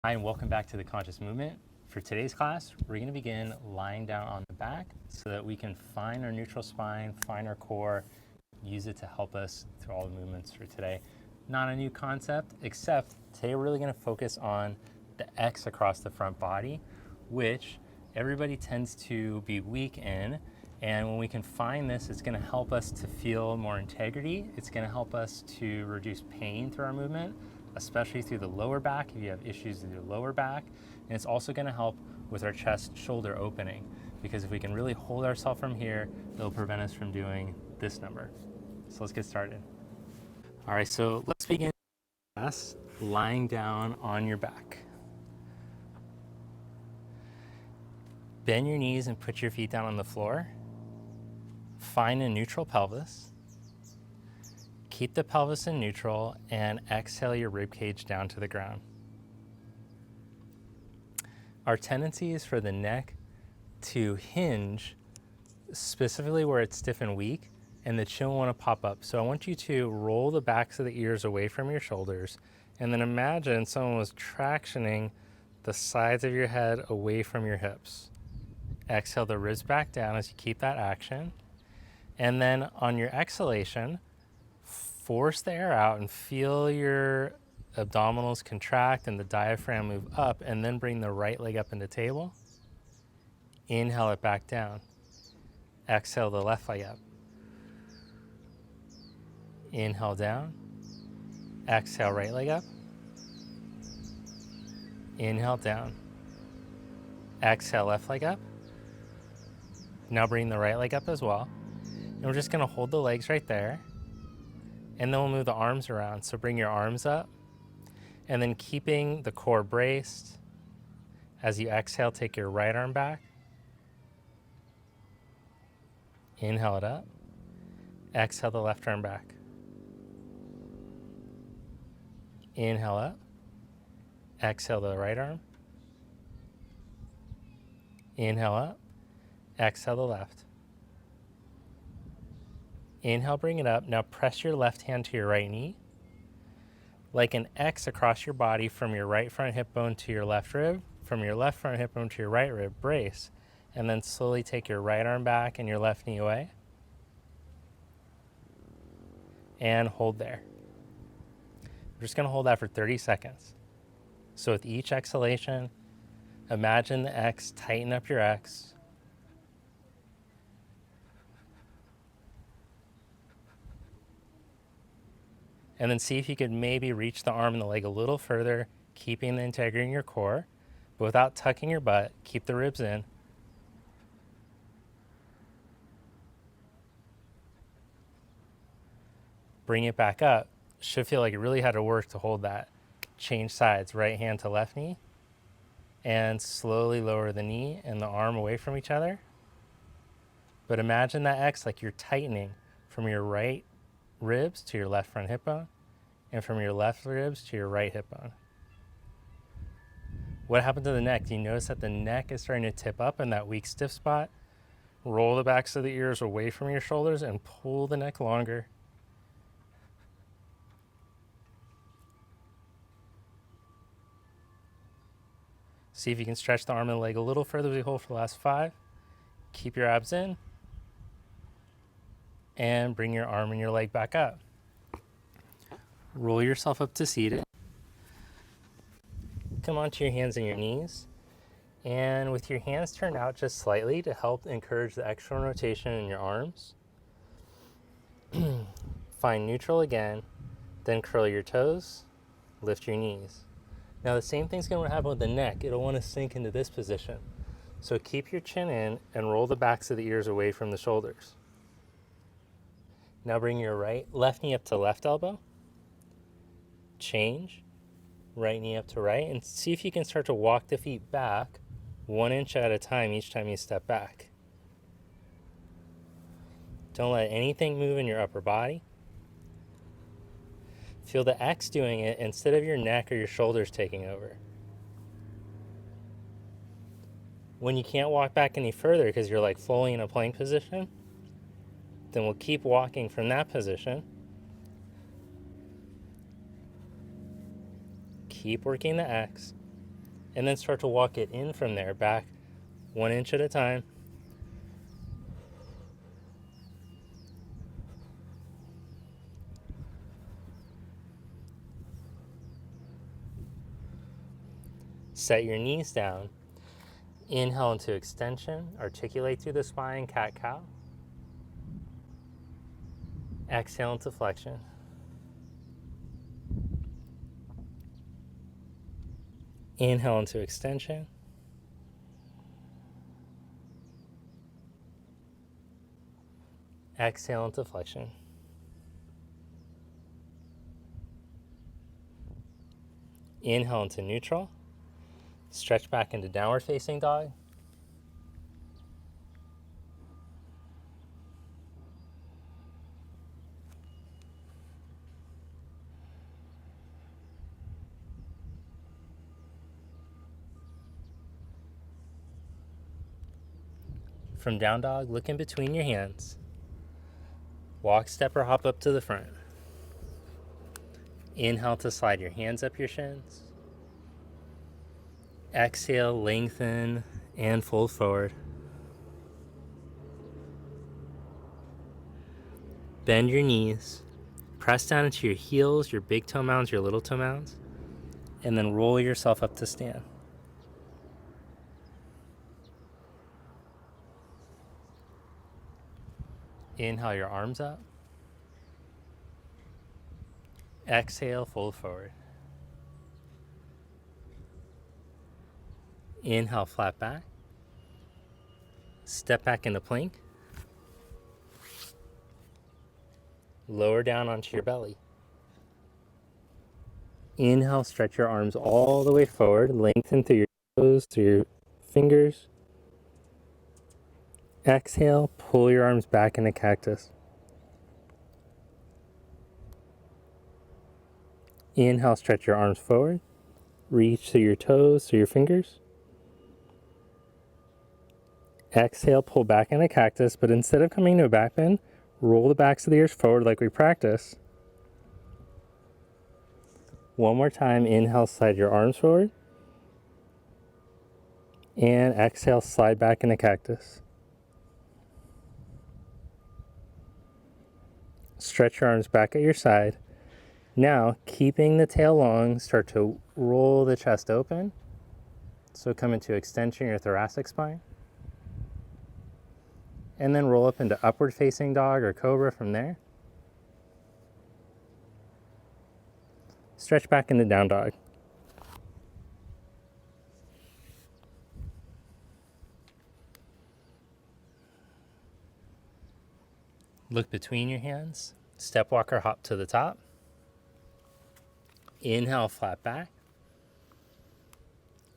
Hi, and welcome back to the Conscious Movement. For today's class, we're going to begin lying down on the back so that we can find our neutral spine, find our core, use it to help us through all the movements for today. Not a new concept, except today we're really going to focus on the X across the front body, which everybody tends to be weak in. And when we can find this, it's going to help us to feel more integrity. It's going to help us to reduce pain through our movement, especially through the lower back if you have issues with your lower back. And it's also going to help with our chest shoulder opening, because if we can really hold ourselves from here, it'll prevent us from doing this number. So let's get started. All right, so let's begin class lying down on your back. Bend your knees and put your feet down on the floor. Find a neutral pelvis. Keep the pelvis in neutral and exhale your rib cage down to the ground. Our tendency is for the neck to hinge, specifically where it's stiff and weak, and the chin will want to pop up. So I want you to roll the backs of the ears away from your shoulders, and then imagine someone was tractioning the sides of your head away from your hips. Exhale the ribs back down as you keep that action. And then on your exhalation, force the air out and feel your abdominals contract and the diaphragm move up, and then bring the right leg up into table. Inhale it back down. Exhale the left leg up. Inhale down. Exhale right leg up. Inhale down. Exhale left leg up. Now bring the right leg up as well. And we're just going to hold the legs right there. And then we'll move the arms around. So bring your arms up. And then keeping the core braced, as you exhale, take your right arm back. Inhale it up. Exhale the left arm back. Inhale up. Exhale the right arm. Inhale up. Exhale the left. Inhale, bring it up. Now press your left hand to your right knee, like an X across your body from your right front hip bone to your left rib, from your left front hip bone to your right rib. Brace. And then slowly take your right arm back and your left knee away. And hold there. We're just going to hold that for 30 seconds. So with each exhalation, imagine the X, tighten up your X. And then see if you could maybe reach the arm and the leg a little further, keeping the integrity in your core, but without tucking your butt. Keep the ribs in. Bring it back up. Should feel like it really had to work to hold that. Change sides, right hand to left knee. And slowly lower the knee and the arm away from each other. But imagine that X like you're tightening from your right ribs to your left front hip bone, and from your left ribs to your right hip bone. What happened to the neck? Do you notice that the neck is starting to tip up in that weak, stiff spot? Roll the backs of the ears away from your shoulders and pull the neck longer. See if you can stretch the arm and leg a little further as we hold for the last 5. Keep your abs in. And bring your arm and your leg back up. Roll yourself up to seated. Come onto your hands and your knees. And with your hands turned out just slightly to help encourage the external rotation in your arms, find neutral again, then curl your toes, lift your knees. Now the same thing's going to happen with the neck. It'll want to sink into this position. So keep your chin in and roll the backs of the ears away from the shoulders. Now bring your left knee up to left elbow. Change. Right knee up to right. And see if you can start to walk the feet back 1 inch at a time each time you step back. Don't let anything move in your upper body. Feel the X doing it instead of your neck or your shoulders taking over. When you can't walk back any further because you're like fully in a plank position, then we'll keep walking from that position. Keep working the X. And then start to walk it in from there, back 1 inch at a time. Set your knees down. Inhale into extension, articulate through the spine, cat-cow. Exhale into flexion. Inhale into extension. Exhale into flexion. Inhale into neutral. Stretch back into downward facing dog. From down dog, look in between your hands. Walk, step, or hop up to the front. Inhale to slide your hands up your shins. Exhale, lengthen, and fold forward. Bend your knees. Press down into your heels, your big toe mounds, your little toe mounds, and then roll yourself up to stand. Inhale your arms up. Exhale, fold forward. Inhale, flat back. Step back into plank. Lower down onto your belly. Inhale, stretch your arms all the way forward. Lengthen through your toes, through your fingers. Exhale, pull your arms back into cactus. Inhale, stretch your arms forward. Reach through your toes, through your fingers. Exhale, pull back into cactus, but instead of coming to a back bend, roll the backs of the ears forward like we practice. One more time, inhale, slide your arms forward. And exhale, slide back into cactus. Stretch your arms back at your side. Now, keeping the tail long, start to roll the chest open. So come into extension your thoracic spine. And then roll up into upward facing dog or cobra from there. Stretch back into down dog. Look between your hands. Step walk or hop to the top. Inhale, flat back.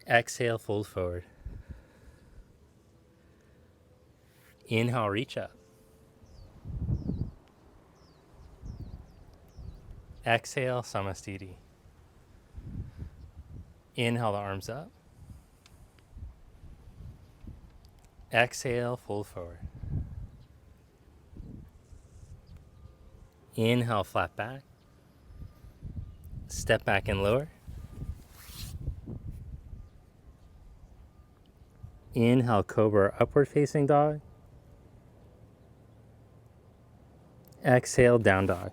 Exhale, fold forward. Inhale, reach up. Exhale, samastiti. Inhale the arms up. Exhale, fold forward. Inhale, flat back. Step back and lower. Inhale, cobra, upward facing dog. Exhale, down dog.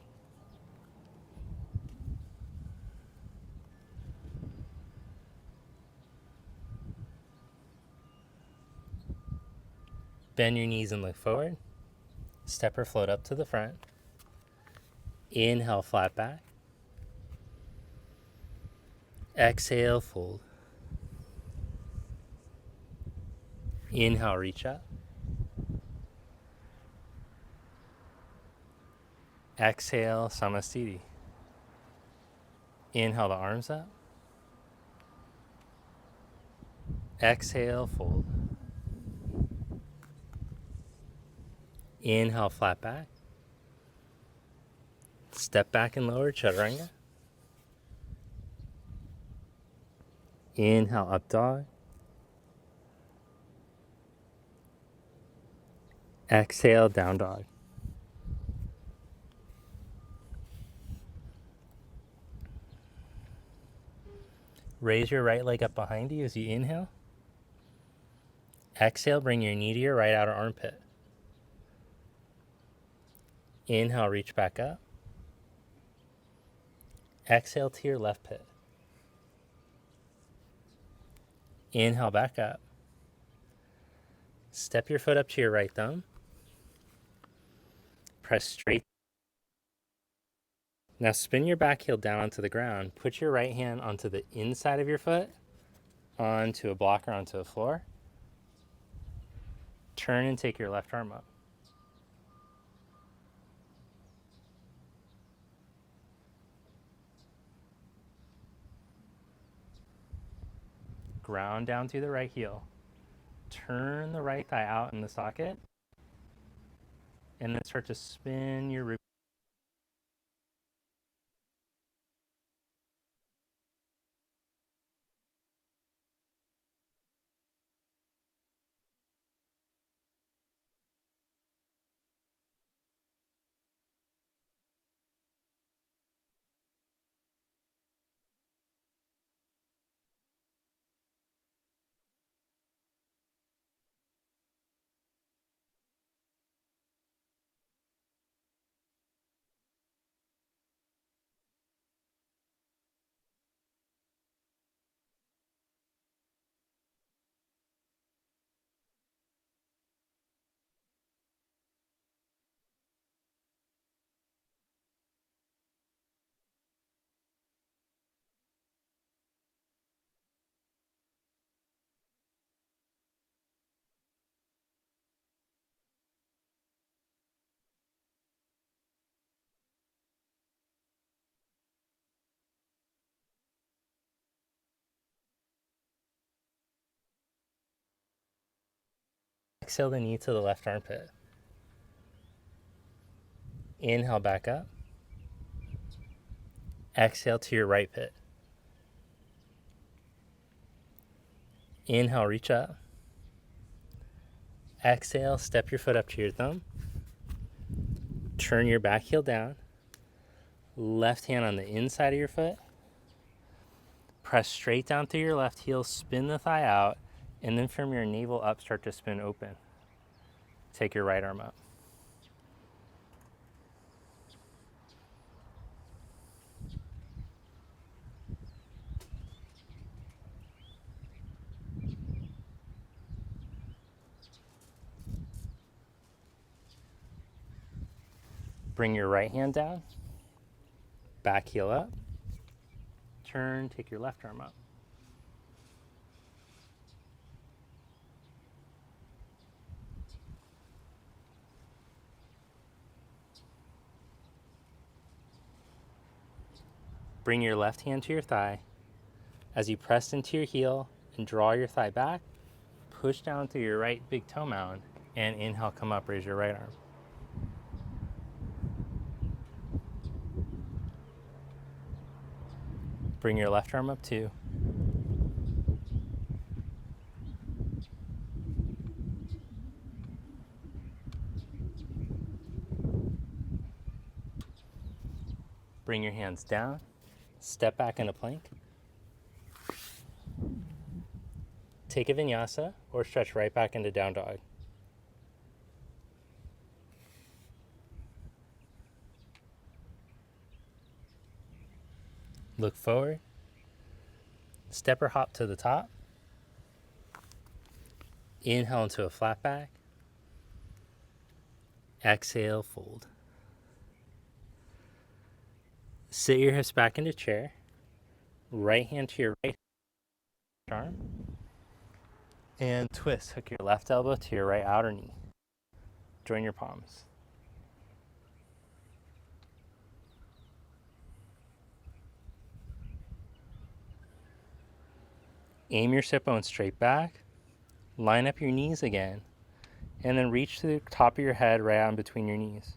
Bend your knees and look forward. Step or float up to the front. Inhale, flat back. Exhale, fold. Inhale, reach up. Exhale, samastiti. Inhale the arms up. Exhale, fold. Inhale, flat back. Step back and lower, chaturanga. Inhale, up dog. Exhale, down dog. Raise your right leg up behind you as you inhale. Exhale, bring your knee to your right outer armpit. Inhale, reach back up. Exhale to your left pit. Inhale, back up. Step your foot up to your right thumb. Press straight. Now spin your back heel down onto the ground. Put your right hand onto the inside of your foot, onto a block or onto the floor. Turn and take your left arm up. Ground down through the right heel. Turn the right thigh out in the socket. And then start to spin your rib. Exhale the knee to the left armpit. Inhale, back up. Exhale to your right pit. Inhale, reach up. Exhale, step your foot up to your thumb. Turn your back heel down. Left hand on the inside of your foot. Press straight down through your left heel, spin the thigh out, and then from your navel up, start to spin open. Take your right arm up. Bring your right hand down, back heel up, turn, take your left arm up. Bring your left hand to your thigh. As you press into your heel and draw your thigh back, push down through your right big toe mound, and inhale, come up, raise your right arm. Bring your left arm up too. Bring your hands down, step back into plank. Take a vinyasa or stretch right back into down dog. Look forward. Step or hop to the top. Inhale into a flat back. Exhale, fold. Sit your hips back into chair. Right hand to your right arm. And twist. Hook your left elbow to your right outer knee. Join your palms. Aim your sit bones straight back. Line up your knees again. And then reach to the top of your head right on between your knees.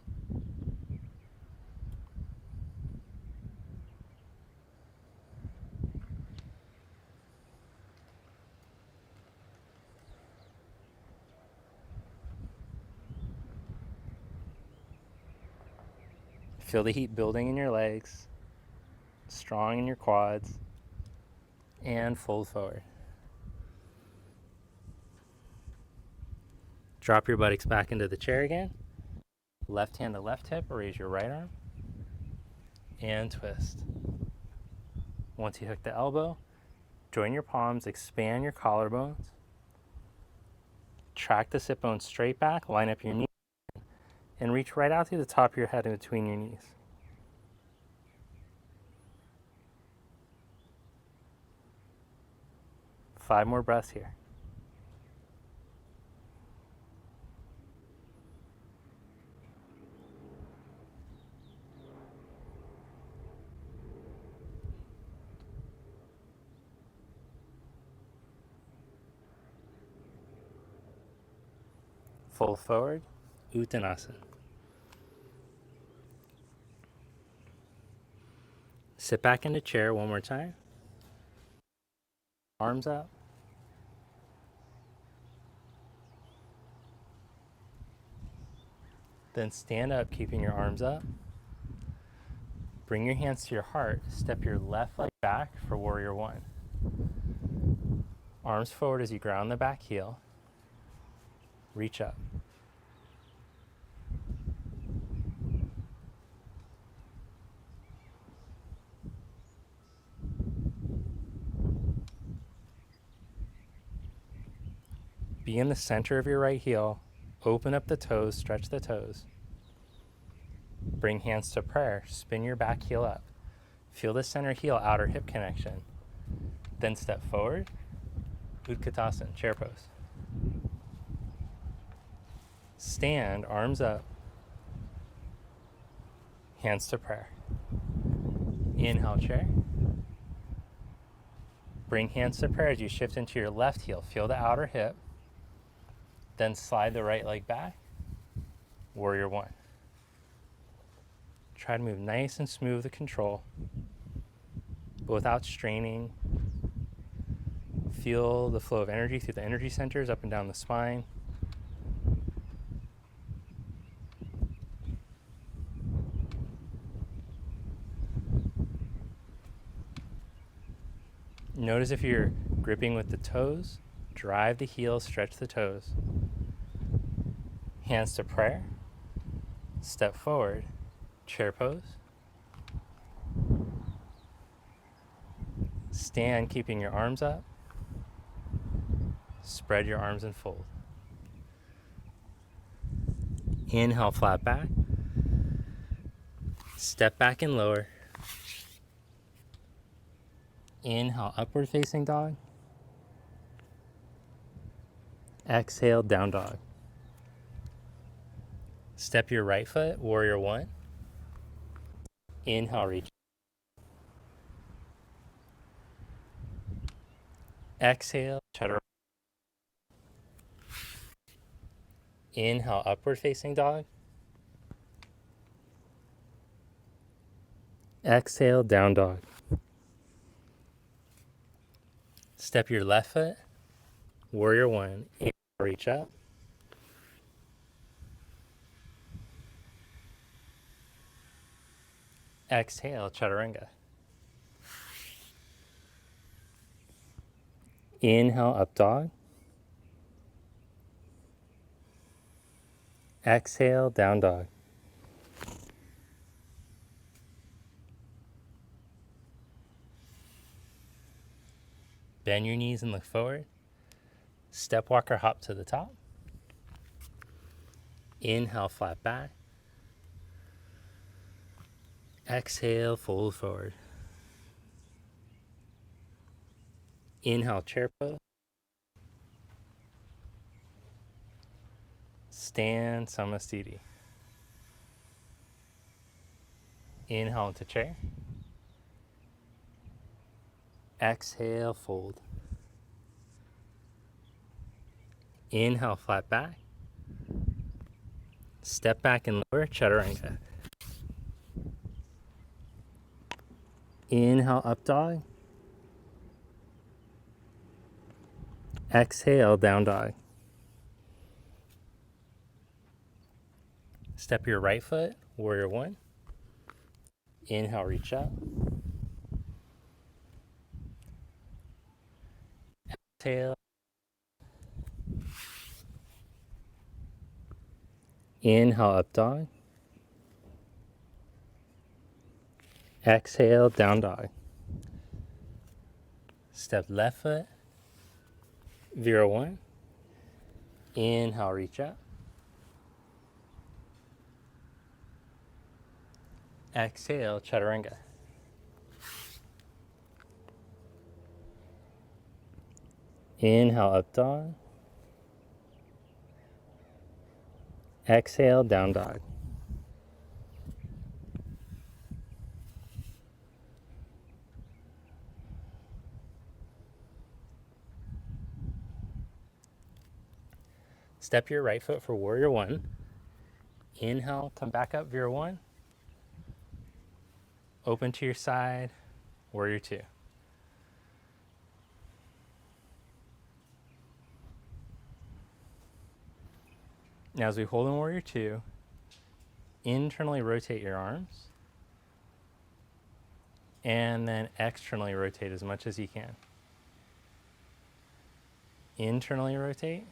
Feel the heat building in your legs, strong in your quads, and fold forward. Drop your buttocks back into the chair again. Left hand to left hip, raise your right arm, and twist. Once you hook the elbow, join your palms, expand your collarbones. Track the sit bones straight back, line up your knees, and reach right out through the top of your head in between your knees. Five more breaths here. Fold forward, Uttanasana. Sit back in the chair one more time. Arms up. Then stand up, keeping your arms up. Bring your hands to your heart. Step your left leg back for warrior one. Arms forward as you ground the back heel. Reach up. Be in the center of your right heel. Open up the toes, stretch the toes. Bring hands to prayer. Spin your back heel up. Feel the center heel, outer hip connection. Then step forward. Utkatasana, chair pose. Stand, arms up. Hands to prayer. Inhale, chair. Bring hands to prayer as you shift into your left heel. Feel the outer hip. Then slide the right leg back. Warrior one. Try to move nice and smooth with control, but without straining. Feel the flow of energy through the energy centers up and down the spine. Notice if you're gripping with the toes, drive the heels, stretch the toes. Hands to prayer. Step forward, chair pose. Stand, keeping your arms up. Spread your arms and fold. Inhale, flat back. Step back and lower. Inhale, upward facing dog. Exhale, down dog. Step your right foot, warrior one. Inhale, reach. Exhale, chaturanga. Inhale, upward facing dog. Exhale, down dog. Step your left foot, warrior one. Inhale, reach up. Exhale, chaturanga. Inhale, up dog. Exhale, down dog. Bend your knees and look forward. Step, walk, or hop to the top. Inhale, flat back. Exhale, fold forward. Inhale, chair pose. Stand, Samasthiti. Inhale into chair. Exhale, fold. Inhale, flat back. Step back and lower, chaturanga. Inhale, up dog. Exhale, down dog. Step your right foot, warrior one. Inhale, reach up. Exhale. Inhale, up dog. Exhale, down dog. Step left foot. Vira 1. Inhale, reach up. Exhale, chaturanga. Inhale, up dog. Exhale, down dog. Step your right foot for warrior 1. Inhale, come back up, Vira 1. Open to your side, warrior 2. Now as we hold in warrior 2, internally rotate your arms and then externally rotate as much as you can. Internally rotate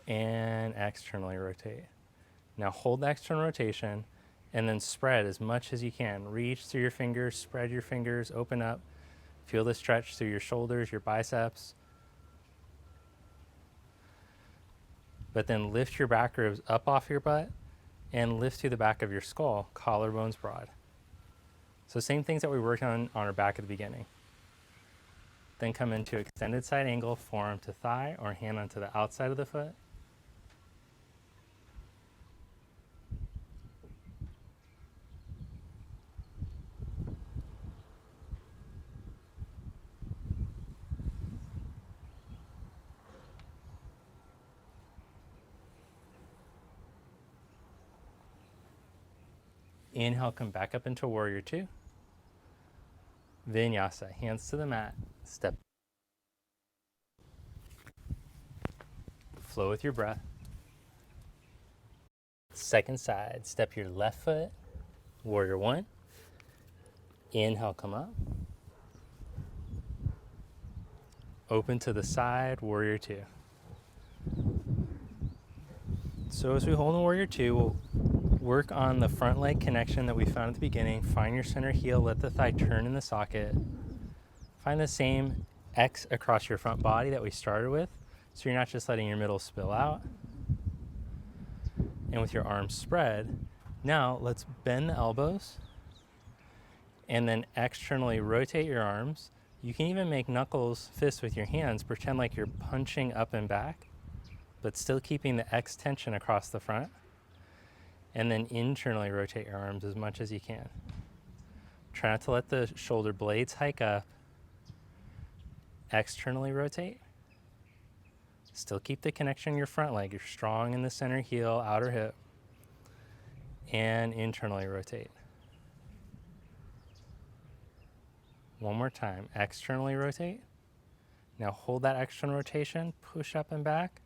and externally rotate. Now hold the external rotation and then spread as much as you can. Reach through your fingers, spread your fingers, open up. Feel the stretch through your shoulders, your biceps. But then lift your back ribs up off your butt and lift through the back of your skull, collarbones broad. So same things that we worked on our back at the beginning. Then come into extended side angle, forearm to thigh or hand onto the outside of the foot. Inhale, come back up into warrior 2. Vinyasa, hands to the mat, step. Flow with your breath. Second side, step your left foot, warrior 1. Inhale, come up. Open to the side, warrior 2. So as we hold in warrior 2, we'll work on the front leg connection that we found at the beginning. Find your center heel, let the thigh turn in the socket. Find the same X across your front body that we started with, so you're not just letting your middle spill out. And with your arms spread, now let's bend the elbows and then externally rotate your arms. You can even make knuckles fists with your hands, pretend like you're punching up and back, but still keeping the X tension across the front. And then internally rotate your arms as much as you can. Try not to let the shoulder blades hike up. Externally rotate. Still keep the connection in your front leg. You're strong in the center heel, outer hip. And internally rotate. One more time. Externally rotate. Now hold that external rotation, push up and back.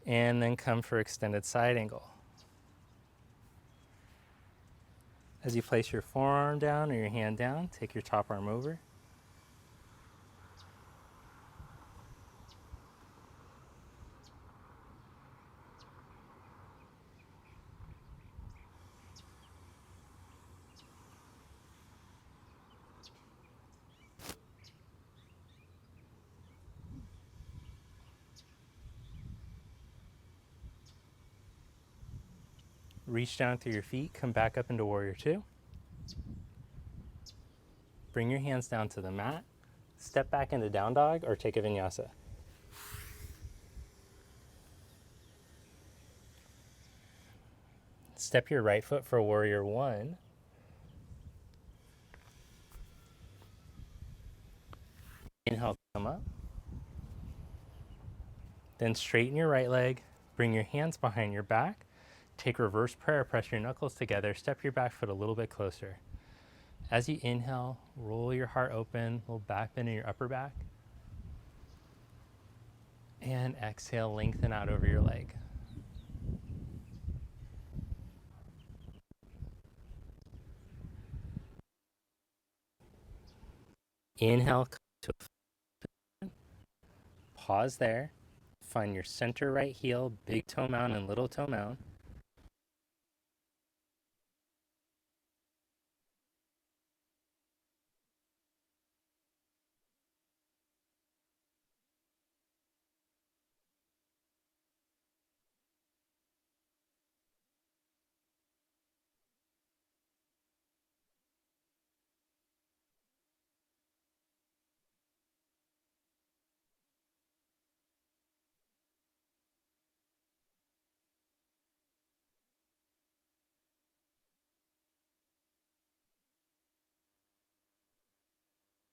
And then come for extended side angle. As you place your forearm down or your hand down, take your top arm over. Reach down through your feet, come back up into warrior 2. Bring your hands down to the mat. Step back into down dog or take a vinyasa. Step your right foot for warrior 1. Inhale, come up. Then straighten your right leg. Bring your hands behind your back. Take reverse prayer, press your knuckles together. Step your back foot a little bit closer. As you inhale, roll your heart open, little back bend in your upper back. And exhale, lengthen out over your leg. Inhale, come to a pause there. Find your center right heel, big toe mound and little toe mound.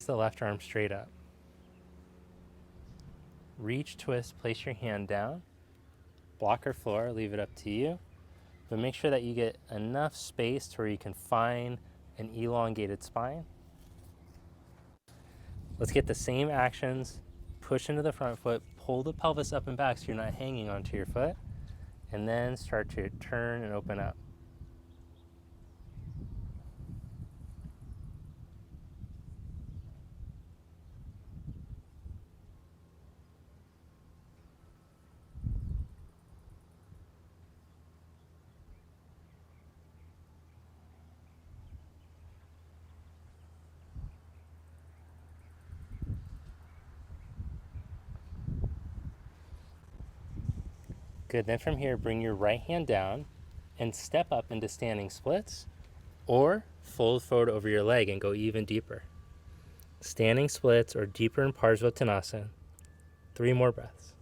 The left arm straight up. Reach, twist, place your hand down. Block or floor, leave it up to you. But make sure that you get enough space to where you can find an elongated spine. Let's get the same actions. Push into the front foot, pull the pelvis up and back so you're not hanging onto your foot, and then start to turn and open up. Good, then from here, bring your right hand down and step up into standing splits, or fold forward over your leg and go even deeper. Standing splits or deeper in Parsvottanasana. 3 more breaths.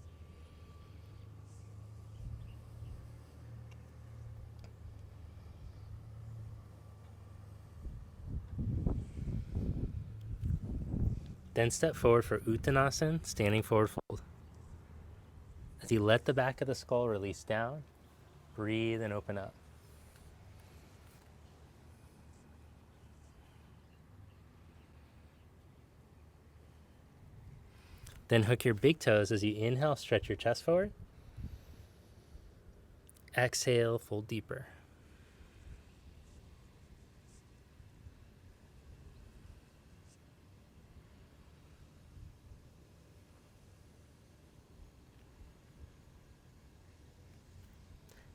Then step forward for Uttanasana, standing forward fold. As you let the back of the skull release down, breathe and open up. Then hook your big toes as you inhale, stretch your chest forward. Exhale, fold deeper.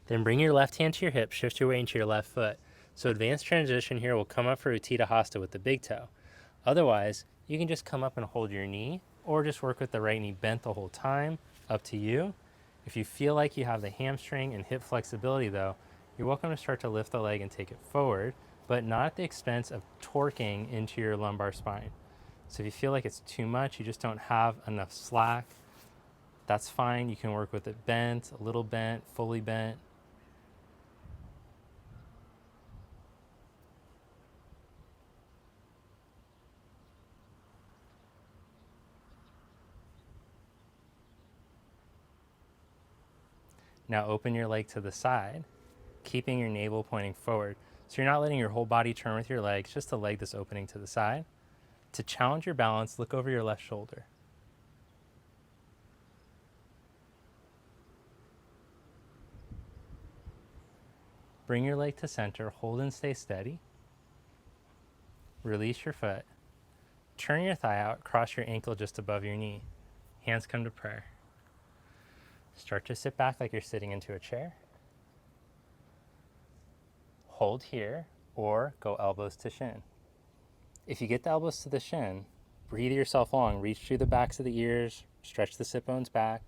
Then bring your left hand to your hip, shift your weight into your left foot. So advanced transition here will come up for Utthita Hasta with the big toe. Otherwise, you can just come up and hold your knee, or just work with the right knee bent the whole time, up to you. If you feel like you have the hamstring and hip flexibility though, you're welcome to start to lift the leg and take it forward, but not at the expense of torquing into your lumbar spine. So if you feel like it's too much, you just don't have enough slack, that's fine. You can work with it bent, a little bent, fully bent. Now open your leg to the side, keeping your navel pointing forward. So you're not letting your whole body turn with your legs, just the leg that's opening to the side. To challenge your balance, look over your left shoulder. Bring your leg to center, hold and stay steady. Release your foot. Turn your thigh out, cross your ankle just above your knee. Hands come to prayer. Start to sit back like you're sitting into a chair. Hold here, or go elbows to shin. If you get the elbows to the shin, breathe yourself long. Reach through the backs of the ears, stretch the sit bones back.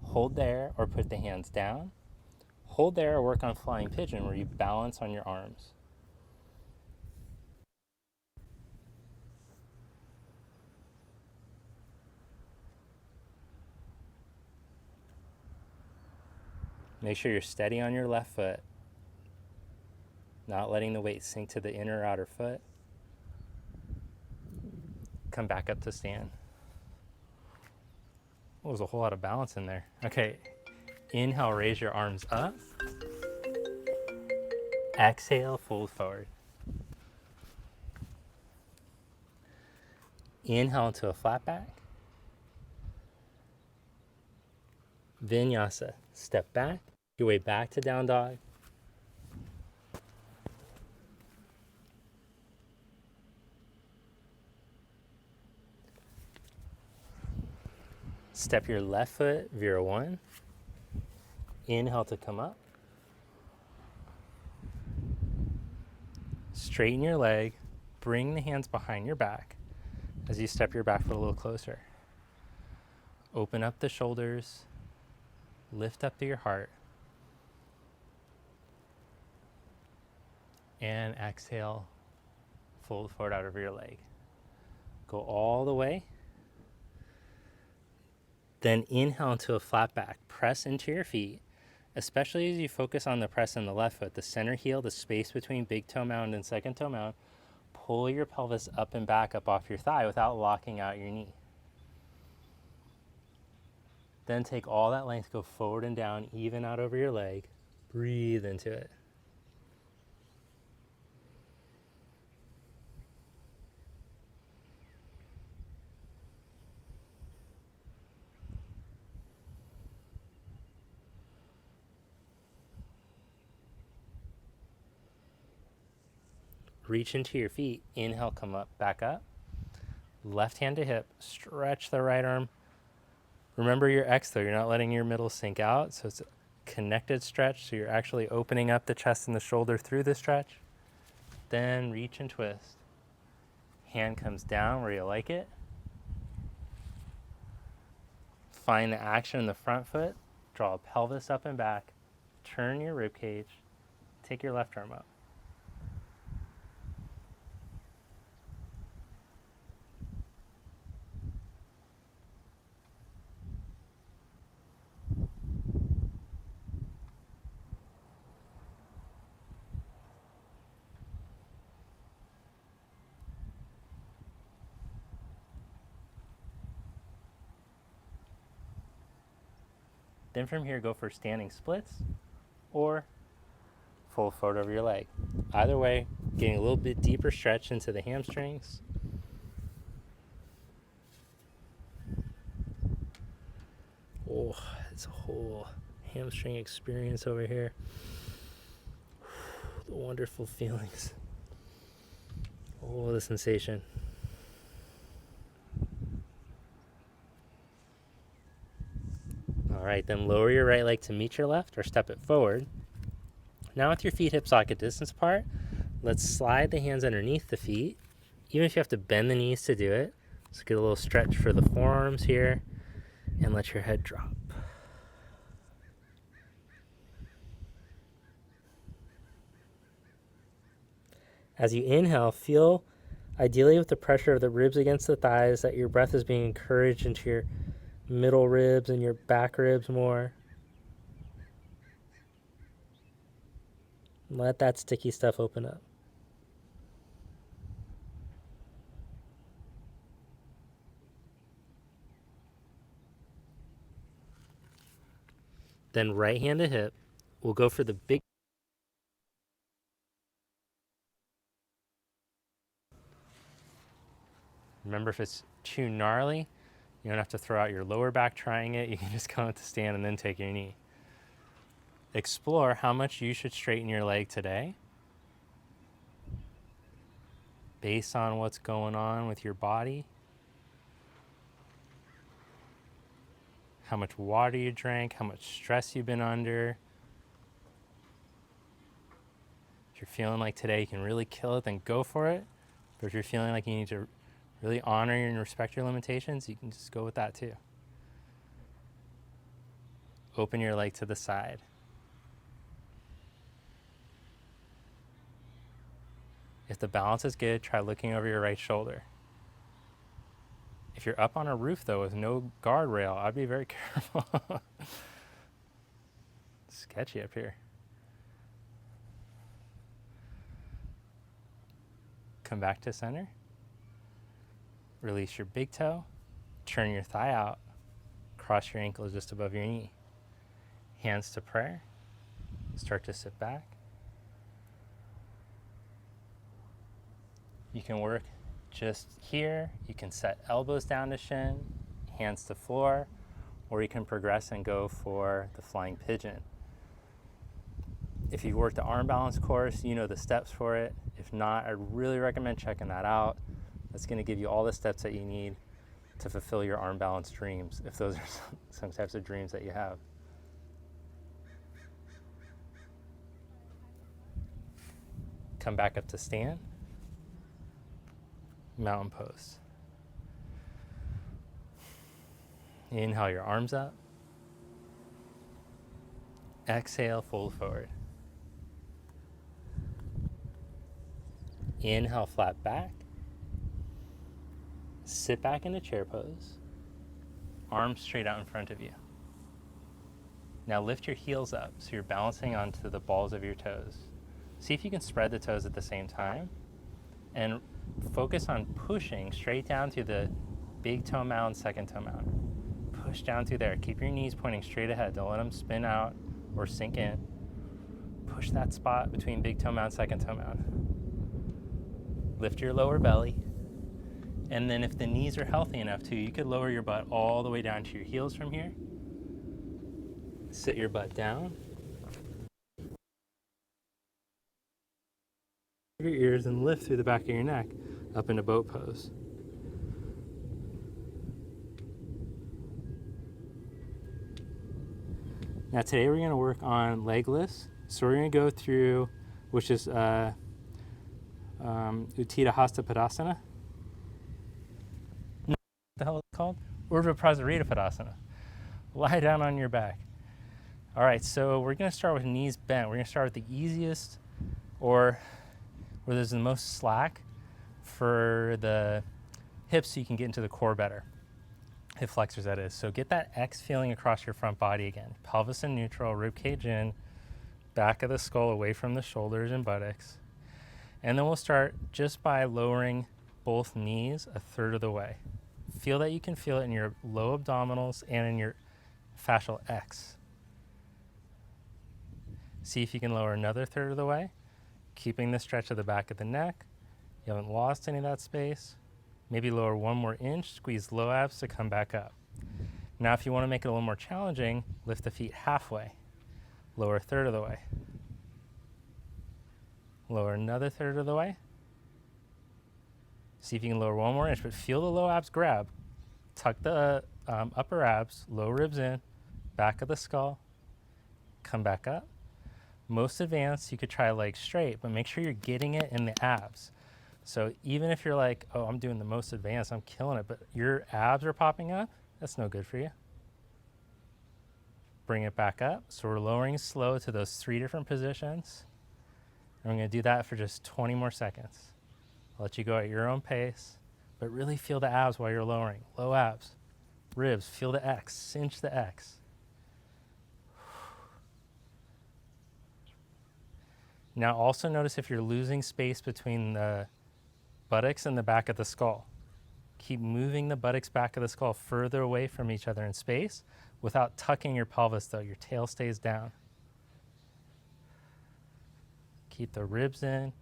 Hold there, or put the hands down. Hold there, or work on flying pigeon where you balance on your arms. Make sure you're steady on your left foot, not letting the weight sink to the inner or outer foot. Come back up to stand. Oh, there's a whole lot of balance in there. Okay, inhale, raise your arms up. Exhale, fold forward. Inhale into a flat back. Vinyasa, step back, your way back to down dog. Step your left foot, Vera 1. Inhale to come up. Straighten your leg. Bring the hands behind your back as you step your back foot a little closer. Open up the shoulders. Lift up to your heart. And exhale, fold forward out over your leg. Go all the way. Then inhale into a flat back. Press into your feet, especially as you focus on the press in the left foot, the center heel, the space between big toe mound and second toe mound. Pull your pelvis up and back up off your thigh without locking out your knee. Then take all that length, go forward and down, even out over your leg. Breathe into it. Reach into your feet. Inhale, come up, back up. Left hand to hip. Stretch the right arm. Remember your exhale. You're not letting your middle sink out. So it's a connected stretch. So you're actually opening up the chest and the shoulder through the stretch. Then reach and twist. Hand comes down where you like it. Find the action in the front foot. Draw a pelvis up and back. Turn your rib cage. Take your left arm up. Then from here, go for standing splits or fold forward over your leg. Either way, getting a little bit deeper stretch into the hamstrings. Oh, it's a whole hamstring experience over here. The wonderful feelings. Oh, the sensation. All right, then lower your right leg to meet your left or step it forward. Now with your feet hip socket distance apart, let's slide the hands underneath the feet. Even if you have to bend the knees to do it, let's get a little stretch for the forearms here and let your head drop. As you inhale, feel ideally with the pressure of the ribs against the thighs that your breath is being encouraged into your middle ribs and your back ribs more. Let that sticky stuff open up. Then right hand to hip. We'll go for the big. Remember, if it's too gnarly, you don't have to throw out your lower back trying it. You can just come up to stand and then take your knee. Explore how much you should straighten your leg today based on what's going on with your body, how much water you drank, how much stress you've been under. If you're feeling like today you can really kill it, then go for it. But if you're feeling like you need to really honor and respect your limitations, you can just go with that too. Open your leg to the side. If the balance is good, try looking over your right shoulder. If you're up on a roof though with no guardrail, I'd be very careful. Sketchy up here. Come back to center. Release your big toe. Turn your thigh out. Cross your ankles just above your knee. Hands to prayer. Start to sit back. You can work just here. You can set elbows down to shin, hands to floor, or you can progress and go for the flying pigeon. If you work the arm balance course, you know the steps for it. If not, I really recommend checking that out. That's going to give you all the steps that you need to fulfill your arm balance dreams, if those are some types of dreams that you have. Come back up to stand. Mountain pose. Inhale your arms up. Exhale, fold forward. Inhale, flat back. Sit back into chair pose. Arms straight out in front of you. Now lift your heels up so you're balancing onto the balls of your toes. See if you can spread the toes at the same time, and focus on pushing straight down through the big toe mound, second toe mound. Push down through there. Keep your knees pointing straight ahead. Don't let them spin out or sink in. Push that spot between big toe mound, second toe mound. Lift your lower belly. And then if the knees are healthy enough to, you could lower your butt all the way down to your heels from here. Sit your butt down. Your ears and lift through the back of your neck up into boat pose. Now today we're going to work on leg lifts. So we're going to go through, which is Uttita Hasta Padasana. No, what the hell is it called? Urdhva Prasarita Padasana. Lie down on your back. All right, so we're going to start with knees bent. We're going to start with the easiest, or where there's the most slack for the hips so you can get into the core better. Hip flexors, that is. So get that X feeling across your front body again. Pelvis in neutral, rib cage in, back of the skull away from the shoulders and buttocks. And then we'll start just by lowering both knees a third of the way. Feel that you can feel it in your low abdominals and in your fascial X. See if you can lower another third of the way, keeping the stretch of the back of the neck. You haven't lost any of that space. Maybe lower one more inch, squeeze low abs to come back up. Now if you want to make it a little more challenging, lift the feet halfway. Lower a third of the way. Lower another third of the way. See if you can lower one more inch, but feel the low abs grab. Tuck the upper abs, low ribs in, back of the skull, come back up. Most advanced, you could try legs straight, but make sure you're getting it in the abs. So even if you're like, oh, I'm doing the most advanced, I'm killing it, but your abs are popping up, that's no good for you. Bring it back up. So we're lowering slow to those 3 different positions. And we're going to do that for just 20 more seconds. I'll let you go at your own pace, but really feel the abs while you're lowering. Low abs, ribs, feel the X, cinch the X. Now also notice if you're losing space between the buttocks and the back of the skull. Keep moving the buttocks back of the skull further away from each other in space without tucking your pelvis though. Your tail stays down. Keep the ribs in.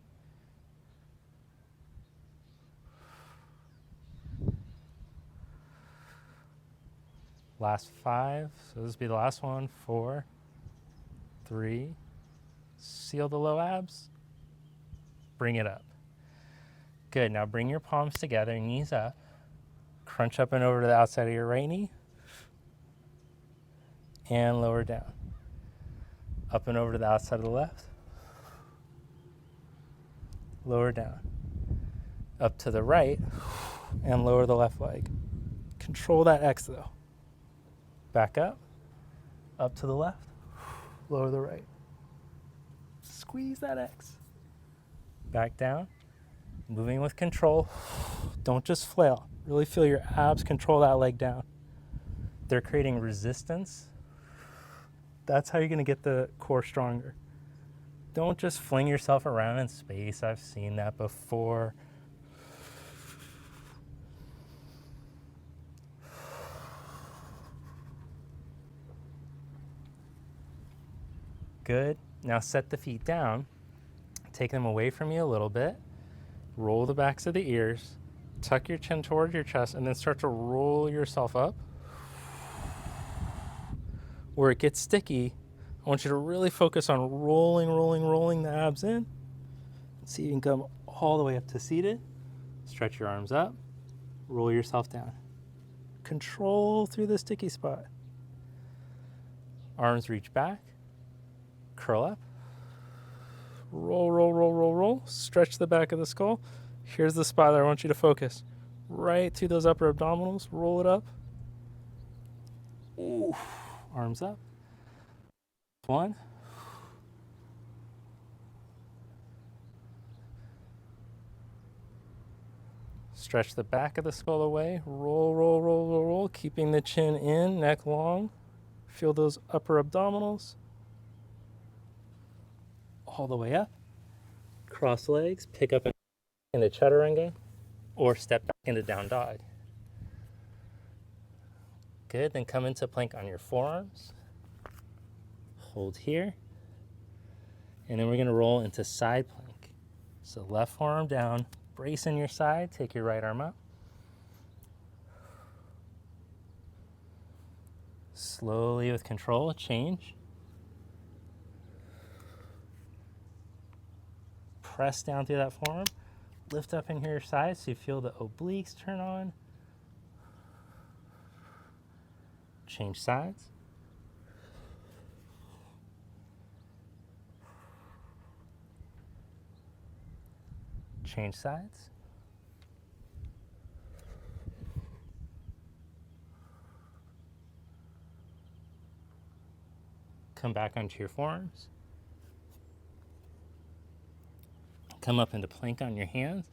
Last 5. So this will be the last one. 4, 3. Seal the low abs. Bring it up. Good. Now bring your palms together, knees up. Crunch up and over to the outside of your right knee. And lower down. Up and over to the outside of the left. Lower down. Up to the right and lower the left leg. Control that X though. Back up to the left, lower the right. Squeeze that X. Back down, moving with control. Don't just flail. Really feel your abs control that leg down. They're creating resistance. That's how you're gonna get the core stronger. Don't just fling yourself around in space. I've seen that before. Good. Now set the feet down. Take them away from you a little bit. Roll the backs of the ears. Tuck your chin toward your chest and then start to roll yourself up. Where it gets sticky, I want you to really focus on rolling the abs in. See if you can come all the way up to seated. Stretch your arms up. Roll yourself down. Control through the sticky spot. Arms reach back. Curl up. Roll, roll, roll, roll, roll. Stretch the back of the skull. Here's the spot that I want you to focus. Right through those upper abdominals. Roll it up. Ooh. Arms up. 1. Stretch the back of the skull away. Roll, roll, roll, roll, roll. Keeping the chin in, neck long. Feel those upper abdominals. All the way up. Cross legs. Pick up into chaturanga. Or step back into down dog. Good. Then come into plank on your forearms. Hold here. And then we're going to roll into side plank. So left forearm down. Brace in your side. Take your right arm up. Slowly with control, change. Press down through that forearm. Lift up into your side so you feel the obliques turn on. Change sides. Change sides. Come back onto your forearms. Come up into plank on your hands.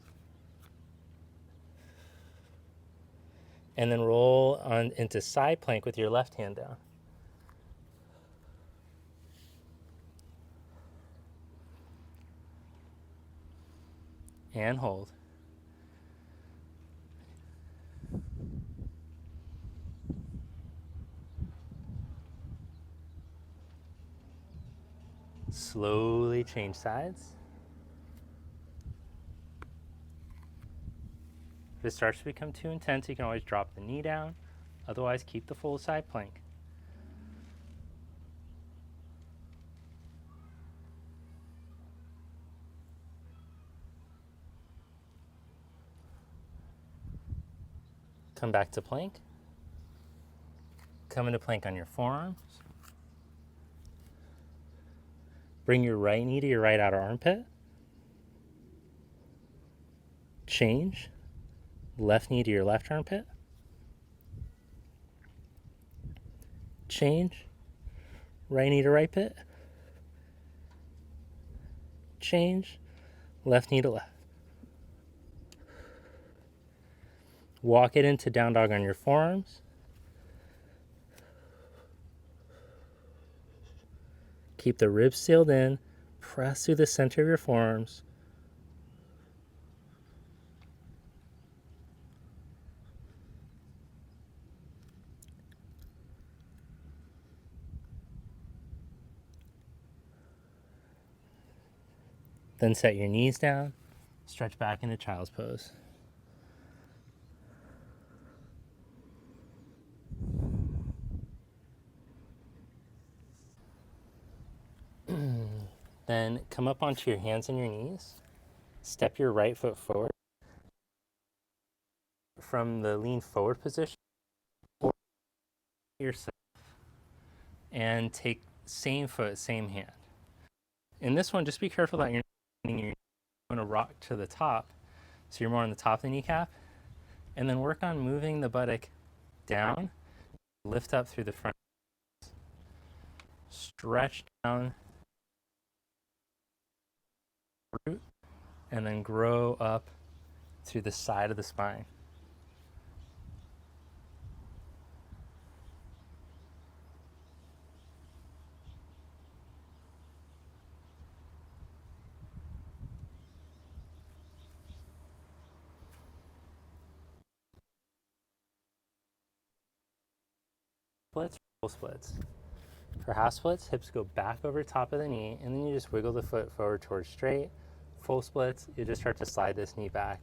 And then roll on into side plank with your left hand down. And hold. Slowly change sides. If it starts to become too intense, you can always drop the knee down. Otherwise, keep the full side plank. Come back to plank. Come into plank on your forearms. Bring your right knee to your right outer armpit. Change. Left knee to your left armpit. Change. Right knee to right pit. Change. Left knee to left. Walk it into down dog on your forearms. Keep the ribs sealed in. Press through the center of your forearms. Then set your knees down. Stretch back into child's pose. Then come up onto your hands and your knees. Step your right foot forward from the lean forward position or yourself and take same foot, same hand. In this one, just be careful that you're going to rock to the top, so you're more on the top of the kneecap, and then work on moving the buttock down, lift up through the front, stretch down, root, and then grow up through the side of the spine. Splits, full splits. For half splits, hips go back over top of the knee, and then you just wiggle the foot forward towards straight. Full splits, you just start to slide this knee back.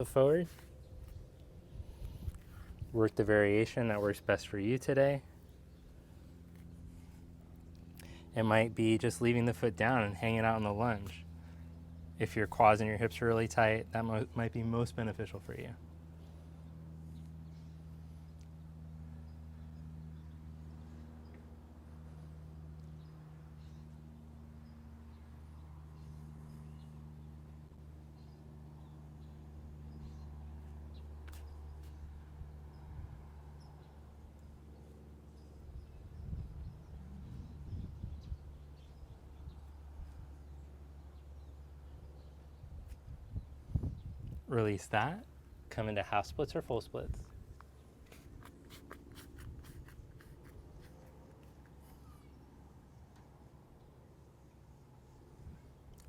Forward. Work the variation that works best for you today. It might be just leaving the foot down and hanging out in the lunge. If your quads and your hips are really tight, that might be most beneficial for you. Release that. Come into half splits or full splits.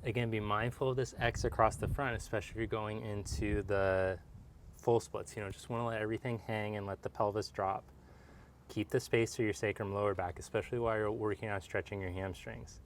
Again, be mindful of this X across the front, especially if you're going into the full splits. Just want to let everything hang and let the pelvis drop. Keep the space to your sacrum lower back, especially while you're working on stretching your hamstrings.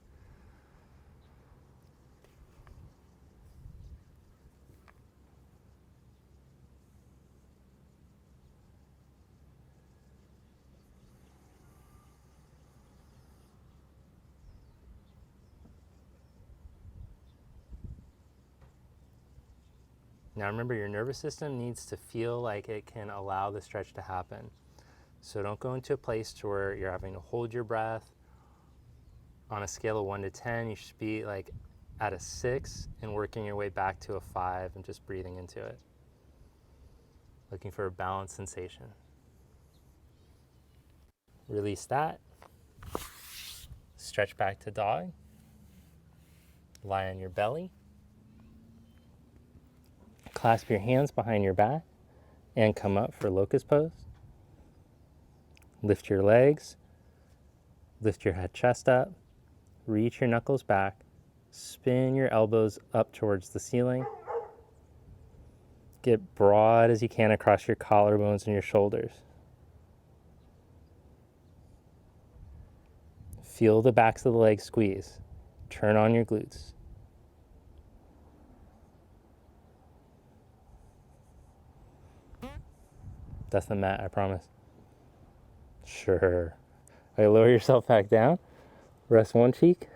Now remember, your nervous system needs to feel like it can allow the stretch to happen. So don't go into a place to where you're having to hold your breath. On a scale of 1 to 10, you should be like at a 6 and working your way back to a 5 and just breathing into it. Looking for a balanced sensation. Release that. Stretch back to dog. Lie on your belly. Clasp your hands behind your back and come up for locust pose. Lift your legs. Lift your head, chest up. Reach your knuckles back. Spin your elbows up towards the ceiling. Get broad as you can across your collarbones and your shoulders. Feel the backs of the legs squeeze. Turn on your glutes. That's the mat, I promise. Sure. All right, lower yourself back down. Rest one cheek.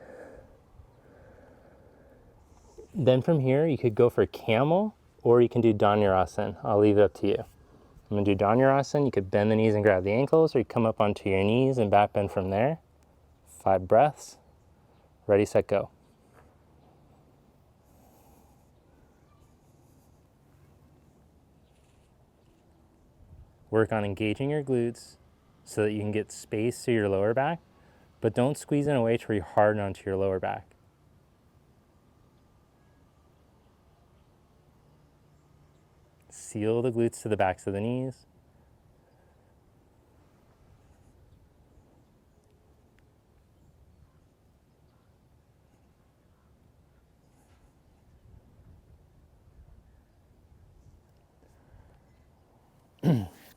Then from here, you could go for camel or you can do Dhanurasana. I'll leave it up to you. I'm gonna do Dhanurasana. You could bend the knees and grab the ankles, or you come up onto your knees and back bend from there. 5 breaths. Ready, set, go. Work on engaging your glutes so that you can get space to your lower back, but don't squeeze in a way to where you harden onto your lower back. Seal the glutes to the backs of the knees.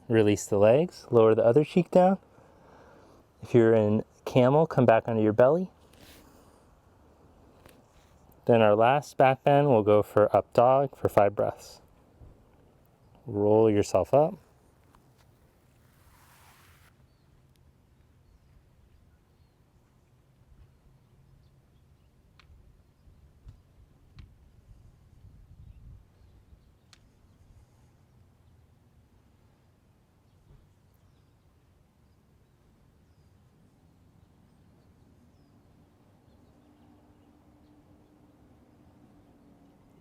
Release the legs, lower the other cheek down. If you're in camel, come back onto your belly. Then our last back bend, we'll go for up dog for 5 breaths. Roll yourself up.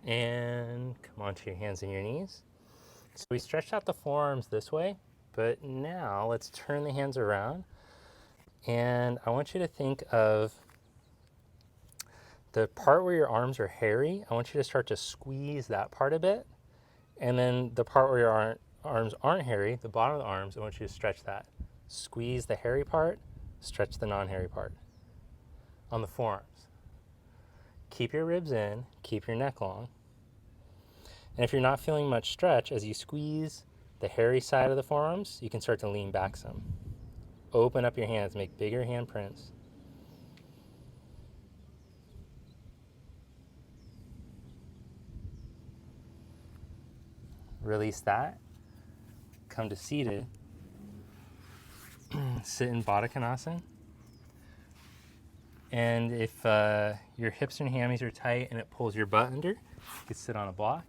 And come onto your hands and your knees. So we stretched out the forearms this way, but now let's turn the hands around. And I want you to think of the part where your arms are hairy. I want you to start to squeeze that part a bit. And then the part where your arms aren't hairy, the bottom of the arms, I want you to stretch that. Squeeze the hairy part, stretch the non-hairy part on the forearms. Keep your ribs in, keep your neck long. And if you're not feeling much stretch, as you squeeze the hairy side of the forearms, you can start to lean back some. Open up your hands, make bigger hand prints. Release that. Come to seated. Sit in Baddha Konasana. And if your hips and hammies are tight and it pulls your butt under, you can sit on a block.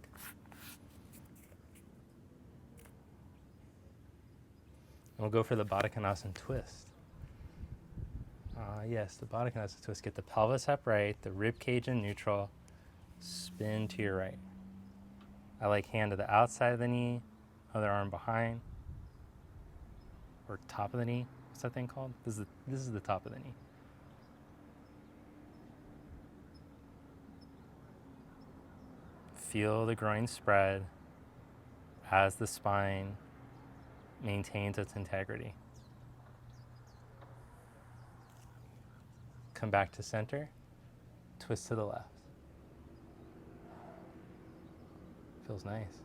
And we'll go for the Baddha Konasana twist. Yes, the Baddha Konasana twist. Get the pelvis upright, the rib cage in neutral, spin to your right. I like hand to the outside of the knee, other arm behind, or top of the knee. What's that thing called? This is the top of the knee. Feel the groin spread as the spine maintains its integrity. Come back to center, twist to the left. Feels nice.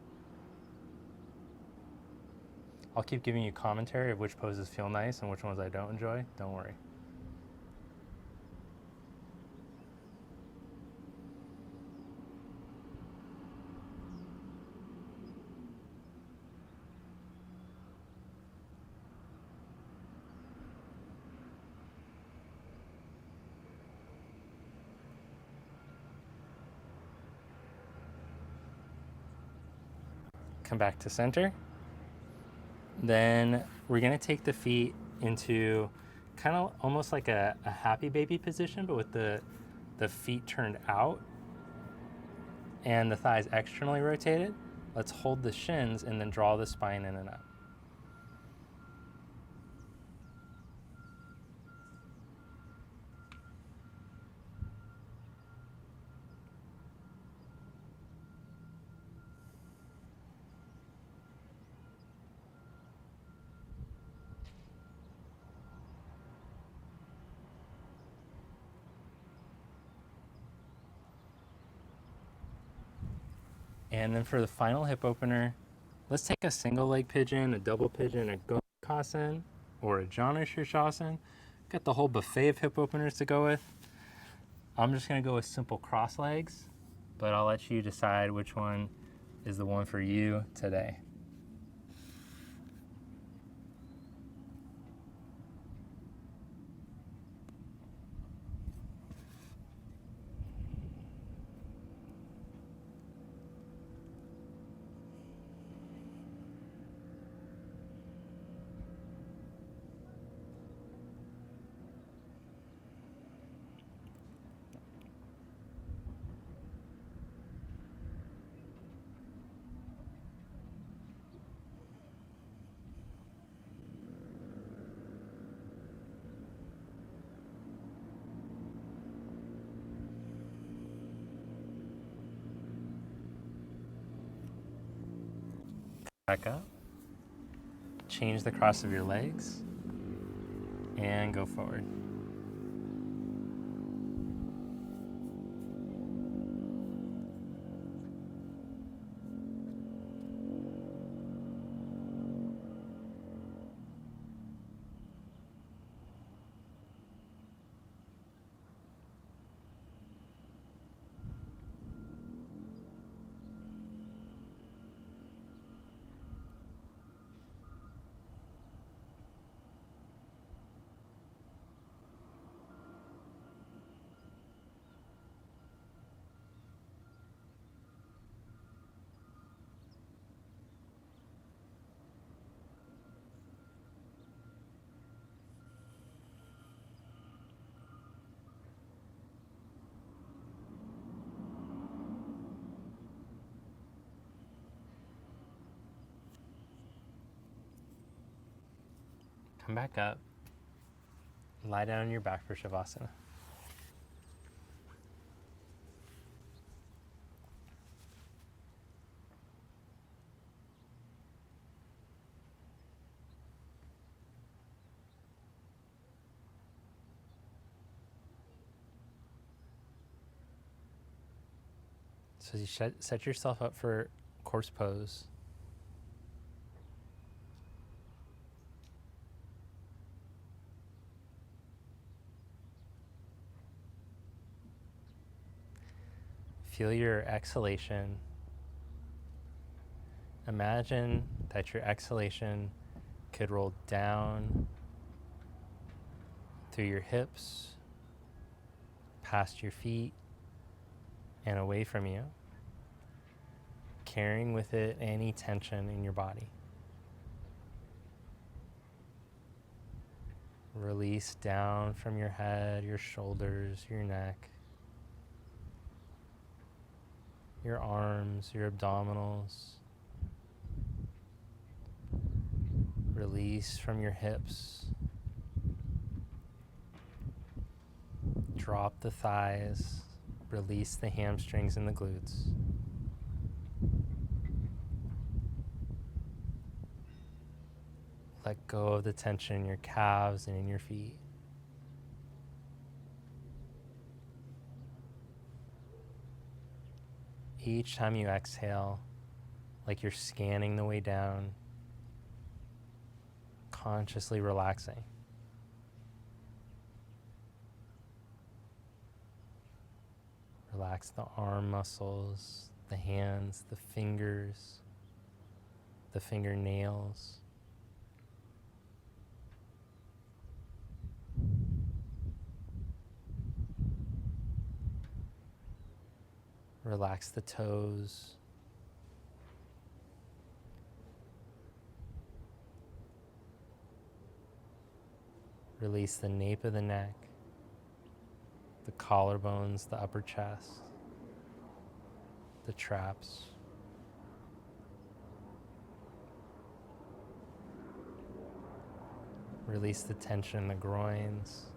I'll keep giving you commentary of which poses feel nice and which ones I don't enjoy. Don't worry. Come back to center. Then we're gonna take the feet into kind of almost like a happy baby position, but with the feet turned out and the thighs externally rotated. Let's hold the shins and then draw the spine in and up. And then for the final hip opener, let's take a single leg pigeon, a double pigeon, a Gomukhasana, or a Janu Shirshasana. Got the whole buffet of hip openers to go with. I'm just gonna go with simple cross legs, but I'll let you decide which one is the one for you today. Back up. Change the cross of your legs and go forward. Come back up. Lie down on your back for Shavasana. So you set yourself up for corpse pose. Feel your exhalation Imagine that your exhalation could roll down through your hips, past your feet, and away from you, carrying with it any tension in your body. Release down from your head, your shoulders, your neck, your arms, your abdominals. Release from your hips. Drop the thighs. Release the hamstrings and the glutes. Let go of the tension in your calves and in your feet. Each time you exhale, like you're scanning the way down, consciously relaxing. Relax the arm muscles, the hands, the fingers, the fingernails. Relax the toes. Release the nape of the neck, the collarbones, the upper chest, the traps. Release the tension in the groins.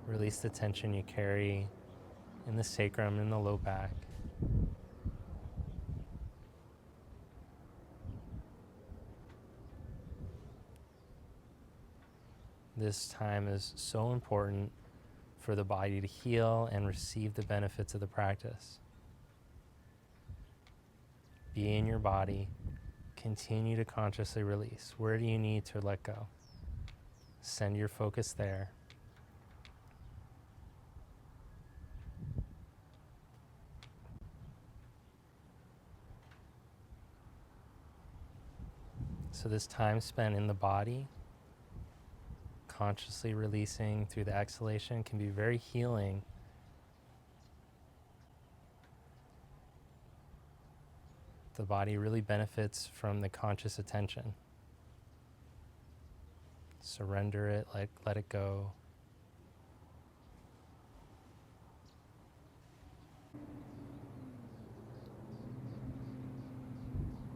Release the tension you carry in the sacrum and the low back. This time is so important for the body to heal and receive the benefits of the practice. Be in your body. Continue to consciously release. Where do you need to let go? Send your focus there. So this time spent in the body, consciously releasing through the exhalation, can be very healing. The body really benefits from the conscious attention. Surrender it, let it go.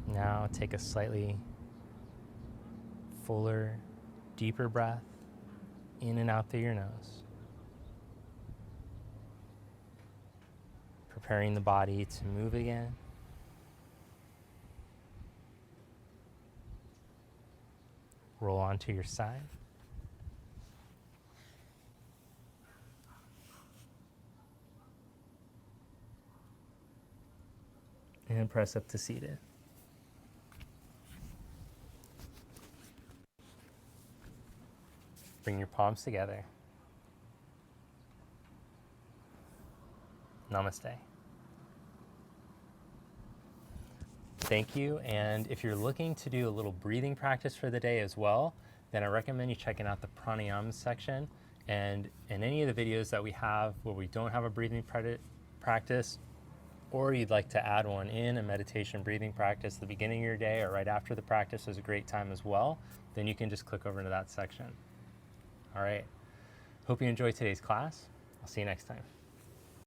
Now take a slightly fuller, deeper breath in and out through your nose. Preparing the body to move again. Roll onto your side. And press up to seated. Bring your palms together. Namaste. Thank you, and if you're looking to do a little breathing practice for the day as well, then I recommend you checking out the pranayama section. And in any of the videos that we have where we don't have a breathing practice, or you'd like to add one in, a meditation breathing practice at the beginning of your day or right after the practice is a great time as well, then you can just click over into that section. All right, hope you enjoyed today's class. I'll see you next time.